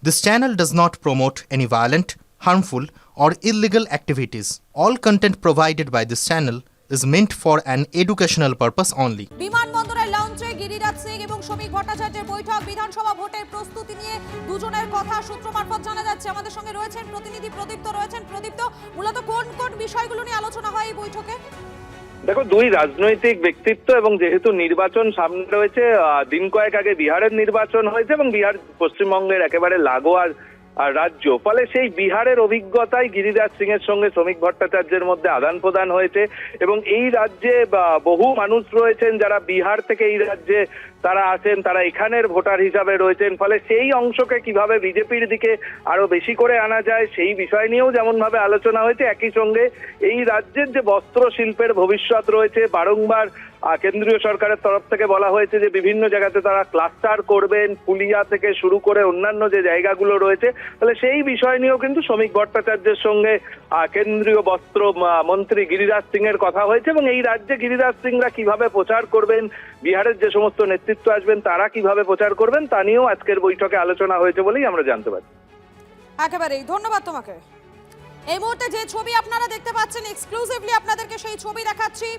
This channel does not promote any violent, harmful, or illegal activities. All content provided by this channel is meant for an educational purpose only. বিমানবন্দরের লঞ্চে গিরিরাজ সিং এবং শ্রমিক ভট্টাচার্যের বৈঠক, বিধানসভা ভোটের প্রস্তুতি নিয়ে দুজনের কথা সূত্র মারফত জানা যাচ্ছে। আমাদের সঙ্গে রয়েছেন প্রতিনিধি প্রদীপ্ত রয়েছেন। প্রদীপ্ত, মূলত কোন কোন বিষয়গুলো নিয়ে আলোচনা হয় এই বৈঠকে? দেখো, দুই রাজনৈতিক ব্যক্তিত্ব এবং যেহেতু নির্বাচন সামনে রয়েছে, দিন কয়েক আগে বিহারের নির্বাচন হয়েছে এবং বিহার পশ্চিমবঙ্গের একেবারে লাগোয়া রাজ্য, ফলে সেই বিহারের অভিজ্ঞতায় গিরিরাজ সিং এর সঙ্গে শ্রমিক ভট্টাচার্যের মধ্যে আদান প্রদান হয়েছে এবং এই রাজ্যে বহু মানুষ রয়েছেন যারা বিহার থেকে এই রাজ্যে তারা আছেন, তারা এখানের ভোটার হিসাবে রয়েছেন, ফলে সেই অংশকে কিভাবে বিজেপির দিকে আরো বেশি করে আনা যায় সেই বিষয় নিয়েও যেমন ভাবে আলোচনা হয়েছে। একই সঙ্গে এই রাজ্যের যে বস্ত্র শিল্পের ভবিষ্যৎ রয়েছে, বারংবার কেন্দ্রীয় সরকারের তরফ থেকে বলা হয়েছে যে বিভিন্ন জায়গাতে তারা ক্লাস্টার করবেন, ফুলিয়া থেকে শুরু করে অন্যান্য যে জায়গাগুলো রয়েছে, তাহলে সেই বিষয় নিয়েও কিন্তু শ্রমিক ভট্টাচার্যের সঙ্গে কেন্দ্রীয় বস্ত্র মন্ত্রী গিরিরাজ সিং এর কথা হয়েছে এবং এই রাজ্যে গিরিরাজ সিংরা কিভাবে প্রচার করবেন, বিহারের যে সমস্ত নেতৃত্ব আসবেন তারা কিভাবে প্রচার করবেন তা নিয়েও আজকের বৈঠকে আলোচনা হয়েছে বলেই আমরা জানতে পারি। একেবারেই ধন্যবাদ তোমাকে। এই মুহূর্তে যে ছবি আপনারা দেখতে পাচ্ছেন, এক্সক্লুসিভলি আপনাদেরকে সেই ছবি দেখাচ্ছি।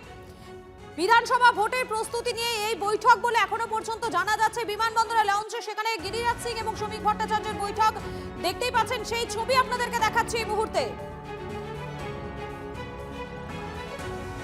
বিধানসভা ভোটের প্রস্তুতি নিয়ে এই বৈঠক বলে এখনো পর্যন্ত জানা যাচ্ছে। বিমানবন্দরের লঞ্চে সেখানে গিরিরাজ সিং এবং শ্রমিক ভট্টাচার্যের বৈঠক দেখতেই পাচ্ছেন, সেই ছবি আপনাদেরকে দেখাচ্ছি এই মুহূর্তে।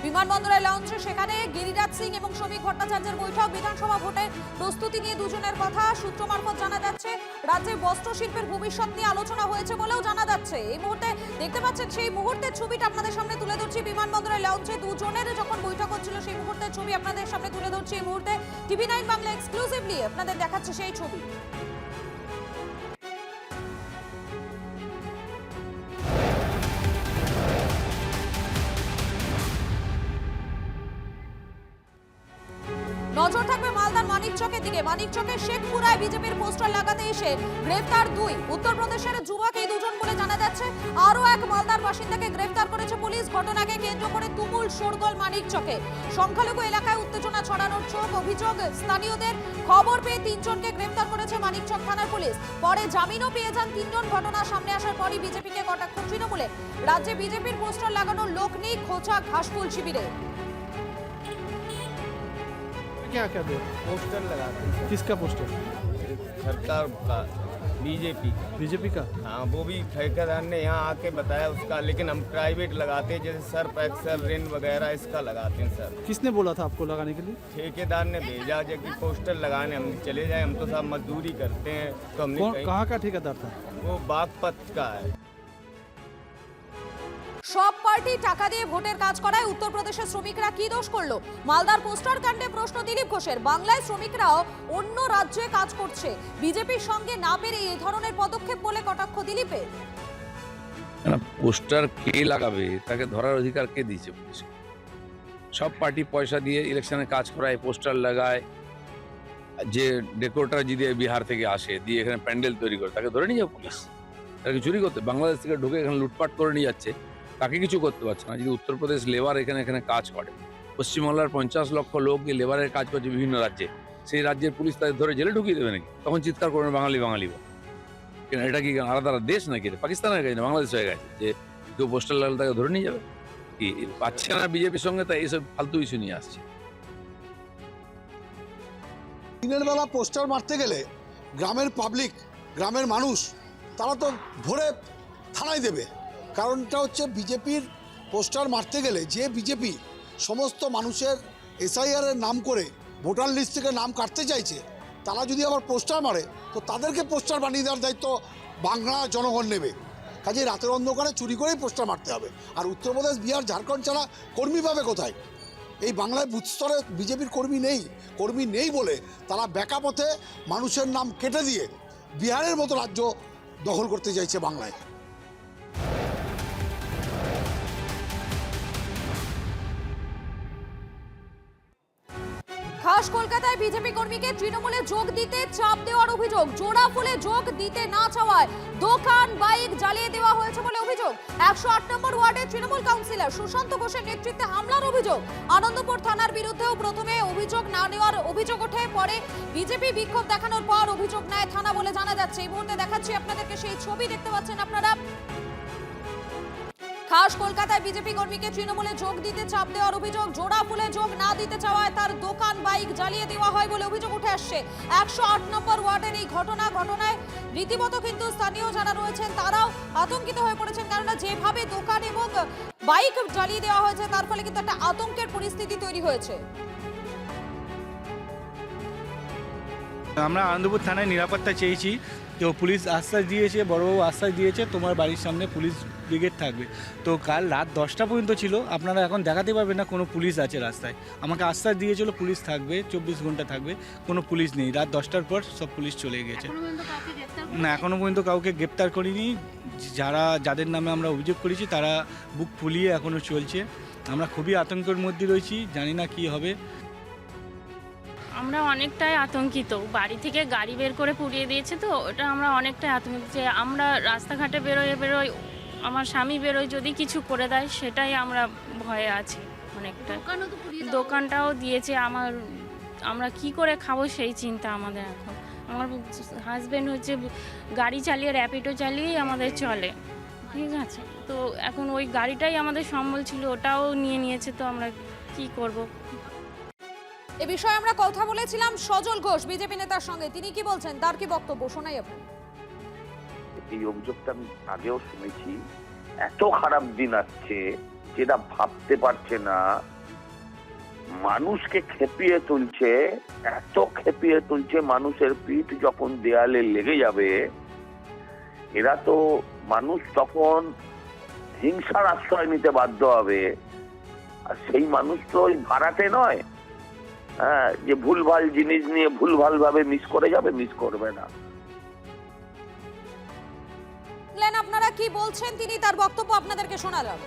বিমানবন্দরের লঞ্চে সেখানে গিরিরাজ সিং এবং শ্রমিক ভট্টাচার্যের বৈঠক, বিধানসভা ভোটের প্রস্তুতি নিয়ে দুজনের কথা সূত্র মারফত জানা যাচ্ছে। রাজ্যের বস্ত্র শিল্পের ভবিষ্যৎ নিয়ে আলোচনা হয়েছে বলেও জানা যাচ্ছে। এই মুহূর্তে দেখতে পাচ্ছেন সেই মুহূর্তের ছবিটা আপনাদের সামনে তুলে ধরছি। বিমানবন্দরের লঞ্চে দুজনের যখন বৈঠক হচ্ছিল সেই মুহূর্তের ছবি আপনাদের সামনে তুলে ধরছি এই মুহূর্তে। TV9 বাংলা এক্সক্লুসিভলি আপনাদের দেখাচ্ছে সেই ছবি। নজর থাকবে মালদার মানিকচকের দিকে। মানিকচকের শেখপুরায় বিজেপির পোস্টার লাগাতে এসে গ্রেফতার দুই উত্তরপ্রদেশের যুবক, এই দুজন বলে জানা যাচ্ছে। আরো এক মালদার বাসিন্দাকে গ্রেফতার করেছে পুলিশ। ঘটনাকে কেন্দ্র করে তুমুল শোরগোল মানিকচকে। সংখ্যালঘু এলাকায় উত্তেজনা ছড়ানোর অভিযোগ স্থানীয়দের। খবর পেয়ে তিনজনকে গ্রেফতার করেছে মানিকচক থানার পুলিশ। পরে জামিনও পেয়ে যান তিনজন। ঘটনা সামনে আসার পরই বিজেপিকে কটাক্ষ তৃণমূলে। রাজ্যে বিজেপির পোস্টার লাগানোর লোক নেই খোঁচা ঘাসফুল শিবিরে। क्या क्या दे पोस्टर लगाते हैं किसका पोस्टर? सरकार का, बीजेपी का। हाँ, वो भी ठेकेदार ने यहाँ आके बताया उसका, लेकिन हम प्राइवेट लगाते हैं, जैसे सर्फ एक्सेल रिन वगैरह इसका लगाते हैं सर। किसने बोला था आपको लगाने के लिए? ठेकेदार ने भेजा जो कि पोस्टर लगाने हम चले जाए, हम तो सब मजदूरी करते हैं, तो हमने कहाँ का ठेकेदार था? वो बागपत का है। সব পার্টি টাকা দিয়ে ভোটের কাজ করায় উত্তরপ্রদেশের শ্রমিকরা কি দোষ করলো? মালদার পোস্টার কাণ্ডে প্রশ্ন দিলীপ ঘোষের। বাংলায় শ্রমিকরাও অন্য রাজ্যে কাজ করছে, বিজেপির সঙ্গে না পেরে এই ধরনের পদক্ষেপ বলে কটাক্ষ দিলীপের। পোস্টার কে লাগাবে, তাকে ধরার অধিকার কে দিয়েছে পুলিশ? সব পার্টি পয়সা দিয়ে ইলেকশনে কাজ করায়, পোস্টার লাগায়। যে ডেকোরেটর যদি বিহার থেকে আসে, দিয়ে এখানে প্যান্ডেল তৈরি করে, তাকে ধরে নিয়ে যাবে পুলিশ। তাকে চুরি করতে, বাংলাদেশ থেকে ঢুকে এখানে লুটপাট করে নিয়ে যাচ্ছে, তাকে কিছু করতে পারছে না। যদি উত্তরপ্রদেশ লেবার এখানে কাজ করে, পশ্চিমবাংলার 50 লক্ষ লোক লেবারের কাজ করছে বিভিন্ন রাজ্যে, সেই রাজ্যের পুলিশ তাদের ধরে জেলে ঢুকিয়ে দেবে নাকি? তখন চিৎকার করবে বাঙালি বাঙালি। কেন এটা কি আলাদা দেশ নাকি? পাকিস্তান হয়ে গেছে, বাংলাদেশ হয়ে গেছে যে কেউ পোস্টার লাগালে তাকে ধরে নিয়ে যাবে? কি পাচ্ছে না বিজেপির সঙ্গে? তাই এইসব ফালতু ইস্যু নিয়ে আসছে। দিনের বেলা পোস্টার মারতে গেলে গ্রামের পাবলিক, গ্রামের মানুষ তারা তো ধরে থানায় দেবে। কারণটা হচ্ছে বিজেপির পোস্টার মারতে গেলে যে বিজেপি সমস্ত মানুষের SIR এর নাম করে ভোটার লিস্ট থেকে নাম কাটতে চাইছে, তারা যদি আবার পোস্টার মারে তো তাদেরকে পোস্টার বানিয়ে দেওয়ার দায়িত্ব বাংলা জনগণ নেবে। কাজে রাতের অন্ধকারে চুরি করেই পোস্টার মারতে হবে। আর উত্তরপ্রদেশ, বিহার, ঝাড়খণ্ড ছাড়া কর্মী পাবে কোথায়? এই বাংলায় বুথ স্তরে বিজেপির কর্মী নেই বলে তারা ব্যাকা পথে মানুষের নাম কেটে দিয়ে বিহারের মতো রাজ্য দখল করতে চাইছে বাংলায়। খাস কলকাতা কলকাতায় বিজেপি কর্মীকে তৃণমূলে যোগ দিতে চাপ দেওয়ার অভিযোগ। জোড়া ফুলে যোগ দিতে না চাওয়ায় দোকান বাইক জ্বালিয়ে দেওয়া হয়েছে বলে অভিযোগ। 108 নম্বর ওয়ার্ডের তৃণমূল কাউন্সিলর সুশান্ত ঘোষের নেতৃত্বে হামলার অভিযোগ। আনন্দপুর থানার বিরুদ্ধেও প্রথমে অভিযোগ না নেওয়ার অভিযোগ ওঠে, পরে বিজেপি বিক্ষোভ দেখানোর পর অভিযোগ নেয় থানা বলে জানা যাচ্ছে। এই মুহূর্তে দেখাচ্ছি আপনাদেরকে সেই ছবি, দেখতে পাচ্ছেন আপনারা। খাস কলকাতায় বিজেপি কর্মীকে তৃণমূলে যোগ দিতে চাপ দেওয়ার অভিযোগ। জোড়া ফুলে যোগ না দিতে চাওয়ায় তার দোকান বাইক জ্বালিয়ে দেওয়া হয় বলে অভিযোগ উঠে আসছে। 108 নম্বর ওয়ার্ডের এই ঘটনায় রীতিমতো কিন্তু স্থানীয় যারা রয়েছেন তারাও আতঙ্কিত হয়ে পড়েছেন, কারণ যেভাবে দোকান এবং বাইক জ্বালিয়ে দেওয়া হয়েছে তার ফলে কিন্তু একটা আতঙ্কের পরিস্থিতি তৈরি হয়েছে। আমরা আনন্দপুর থানায় নিরাপত্তা চেয়েছি, তো পুলিশ আশ্বাস দিয়েছে, বড়বাবু আশ্বাস দিয়েছে তোমার বাড়ির সামনে পুলিশ ব্রিগেড থাকবে। তো কাল রাত 10টা পর্যন্ত ছিল, আপনারা এখন দেখাতে পারবেন না কোনো পুলিশ আছে রাস্তায়। আমাকে আশ্বাস দিয়েছিল পুলিশ থাকবে, 24 ঘন্টা থাকবে, কোনো পুলিশ নেই। রাত 10টার পর সব পুলিশ চলে গেছে। না, এখনও পর্যন্ত কাউকে গ্রেপ্তার করিনি। যাদের নামে আমরা অভিযোগ করেছি তারা বুক ফুলিয়ে এখনও চলছে। আমরা খুবই আতঙ্কের মধ্যে রয়েছি, জানি না কি হবে। আমরা অনেকটাই আতঙ্কিত। বাড়ি থেকে গাড়ি বের করে পুড়িয়ে দিয়েছে, তো ওটা আমরা অনেকটাই আতঙ্কিত যে আমরা রাস্তাঘাটে বেরোই, আমার স্বামী বেরোয় যদি কিছু করে দেয়, সেটাই আমরা ভয়ে আছি অনেকটা। দোকানটাও দিয়েছে, আমরা কি করে খাবো সেই চিন্তা আমাদের এখন। আমার হাজব্যান্ড হচ্ছে গাড়ি চালিয়ে, র্যাপিডো চালিয়েই আমাদের চলে, ঠিক আছে। তো এখন ওই গাড়িটাই আমাদের সম্বল ছিল, ওটাও নিয়েছে, তো আমরা কি করব। এ বিষয়ে আমরা কথা বলেছিলাম সজল ঘোষ বিজেপি নেতার সঙ্গে, তিনি কি বলছেন তার কি বক্তব্য শোনাই আপনি। এই অভিযোগটা আমি আগেও শুনেছি। এত খারাপ দিন আসছে যেটা ভাবতে পারছে না, মানুষকে খেপিয়ে তুলছে, এত খেপিয়ে তুলছে, মানুষের পিঠ যখন দেয়ালে লেগে যাবে এরা তো মানুষ তখন হিংসার আশ্রয় নিতে বাধ্য হবে। আর সেই মানুষ তো ওই ভাড়াটে নয়, হ্যাঁ, যে ভুলভাল জিনিস নিয়ে ভুলভাল ভাবে মিস করে যাবে, মিস করবে না। আপনারা কি বলছেন তিনি তার বক্তব্য আপনাদেরকে শোনালাম।